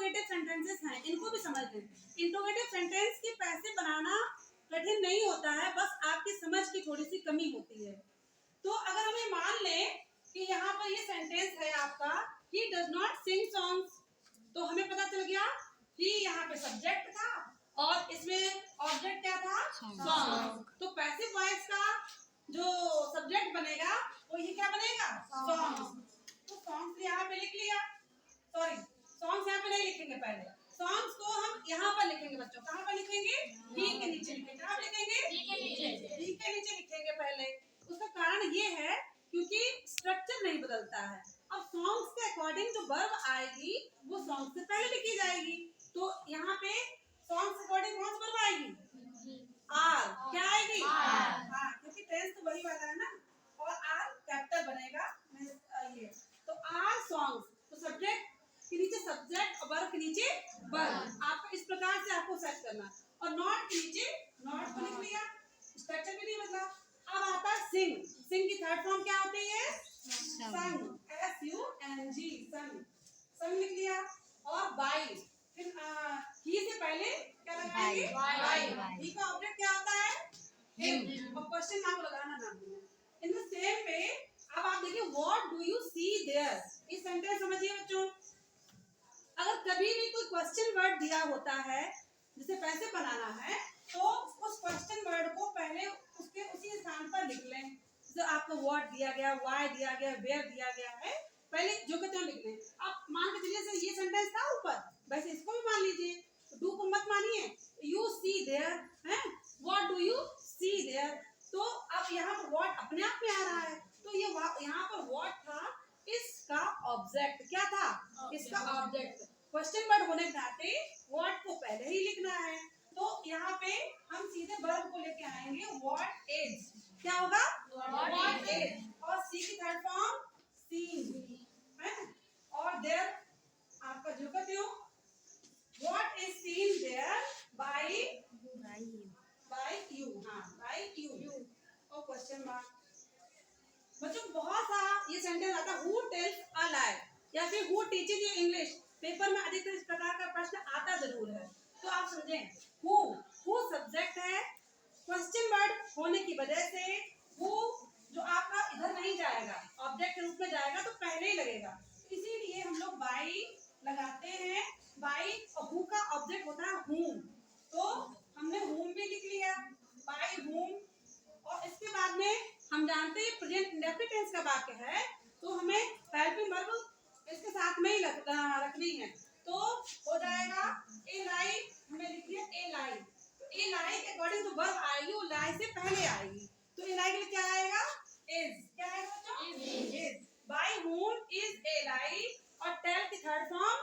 Interrogative sentences हैं, इनको भी समझ लें। इंट्रोगेटिव सेंटेंस के पैसे बनाना कठिन नहीं होता है, बस आपकी समझ की थोड़ी सी कमी होती है। तो अगर हमें मान लें कि यहाँ पर ये सेंटेंस है आपका, he does not sing songs, तो हमें पता चल गया कि यहाँ पे सब्जेक्ट था और इसमें ऑब्जेक्ट क्या था, सॉन्ग। तो पैसिव वॉइस का जो सब्जेक्ट बनेगा वो ये क्या बनेगा, सॉन्ग। तो सॉन्ग्स यहाँ पे लिख लिया, सॉरी सॉन्ग्स यहाँ पे नहीं लिखेंगे, पहले सॉन्ग्स को हम यहाँ पर लिखेंगे बच्चों। कहाँ पर लिखेंगे, ही के नीचे लिखेंगे। कहाँ लिखेंगे, ही के नीचे लिखेंगे पहले। उसका कारण ये है क्योंकि स्ट्रक्चर नहीं बदलता है। अब सॉन्ग्स के अकॉर्डिंग जो वर्ब आएगी वो सॉन्ग से पहले लिखी जाएगी। तो यहाँ पे सॉन्ग्स के अकॉर्डिंग कौन सी वर्ब आएगी, आर। क्या आएगी, आर, क्योंकि टेंस तो वही वाला है ना, और आर कैपिटल बनेगा ये। तो आर सॉन्ग्स, तो सब्जेक्ट के नीचे सब्जेक्ट और वर्ब के नीचे वर्ब। आपको इस प्रकार से आपको सेट करना, और नॉट के नीचे नॉट को लिख लिया, स्ट्रक्चर भी नहीं बदला। अब आता है सिंग। सिंग की थर्ड फॉर्म क्या होती है, संग, SUNG, संग, संग लिख लिया। और बाई, फिर ही से पहले क्या लगाएंगे, बाई। ही का ऑब्जेक्ट क्या होता है, हिम, और क्वेश्चन मार्क लगाना ना भूलें। इन द सेम वे अब आप देखिए, what do you see there, इस सेंटेंस समझिए बच्चों। अगर कभी भी कोई क्वेश्चन वर्ड दिया होता है जिसे पैसे बनाना है, तो उस क्वेश्चन वर्ड को पहले उसके उसी स्थान पर लिख लें। जैसे आपको व्हाट दिया गया, व्हाई दिया गया, वेयर दिया गया है, पहले जो कहते हैं लिख लें। आप मान के चलिए ये सेंटेंस था ऊपर, वैसे इसको भी मान लीजिए, डू को मत मानिए। यू सी देयर है, what do you see there, तो अब यहाँ पर व्हाट अपने आप में आ रहा है, तो ये यहाँ पर व्हाट था, इसका ऑब्जेक्ट क्या था, इसका ऑब्जेक्ट। क्वेश्चन वर्ड होने के नाते व्हाट को पहले ही लिखना है। तो यहाँ पे हम सीधे वर्ब को लेके आएंगे, व्हाट इज, क्या होगा, व्हाट इज, और सी की थर्ड फॉर्म सीन है, और देयर आपका जो कहते हो, what is seen there by you, हाँ बाय यू, और क्वेश्चन मार्क। बच्चों बहुत सा ये सेंटेंस आता है, हु टेल्स अ लाई, या फिर who teaches you English. Paper में अधिकतर इस प्रकार का प्रश्न आता जरूर है, तो आप समझें, हु सब्जेक्ट है, क्वेश्चन वर्ड होने की वजह से हु जो आपका इधर नहीं जाएगा, ऑब्जेक्ट के रूप में जाएगा, तो पहले ही लगेगा, इसीलिए हम लोग बाई लगाते हैं। बाई और हु का ऑब्जेक्ट होता है हुम, तो हमने हुम भी लिख लिया, बाई हुम। और इसके बाद में हम जानते हैं प्रेजेंट इंडेफिनिट टेंस का वाक्य है, तो हमें हेल्पिंग वर्ब इसके साथ में ही रखनी है, तो हो जाएगा ए लाई, हमें लिख दिया ए लाई। तो ए लाई के अकॉर्डिंग जो वर्ब आएगी वो लाई से पहले आएगी, तो ए लाई के लिए क्या आएगा, इज। क्या आएगा बच्चों, is. By whom is a lie, और टेल की थर्ड फॉर्म